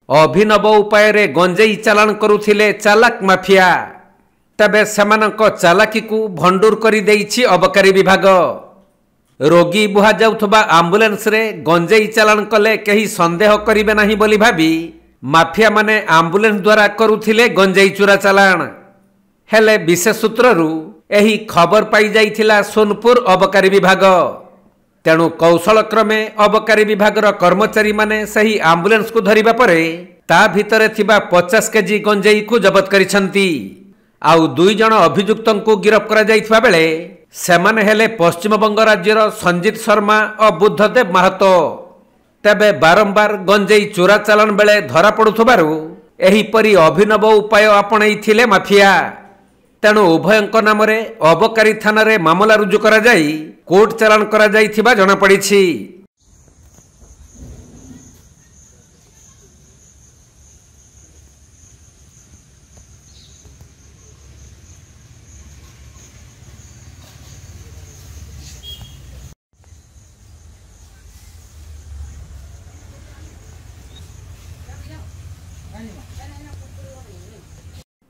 अभिनव उपाय गंजेई चालाण करुथिले चालाक माफिया। तबे सेमानक चालाकी को भंडूर करी देइछि अबकारी विभाग। रोगी बुहा जाउथबा आम्बुलेंस रे गंजेई चालाण कले कहीं संदेह करिबे नाही बोली भाबी माफिया माने आम्बुलेंस द्वारा करुथिले गंजेई चुरा चालाण। हेले विशेष सूत्ररू एही खबर पाई जाइथिला सोनपुर अबकारी विभाग। तेणु कौशल क्रमे अबकारी विभागर कर्मचारी माने सही आम्बुलेंस को धरिबा परे ता भितरे थिबा 50 केजी गंजेई को जबत करिसंती। आउ 2 जण अभियुक्तों को गिरफ्त करा जाइथिबा बेले सेमाने हेले पश्चिमबंग राज्यर संजीत शर्मा और बुद्धदेव महतो। तेबे बारंबार गंजेई चोरा चालान बेले धरा पड़ुथबारु एहीपरि अभिनव उपाय आपणैथिले माफिया। तेणु उभयंक नाम रे अबकारी थाना रे मामला रुजु करा जाई कोर्ट चालान करा जाइथिबा जणा पड़िछि।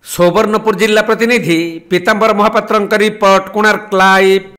सुवर्णपुर जिला प्रतिनिधि पीतांबर महापात्र रिपोर्ट, कोणार्क लाइव।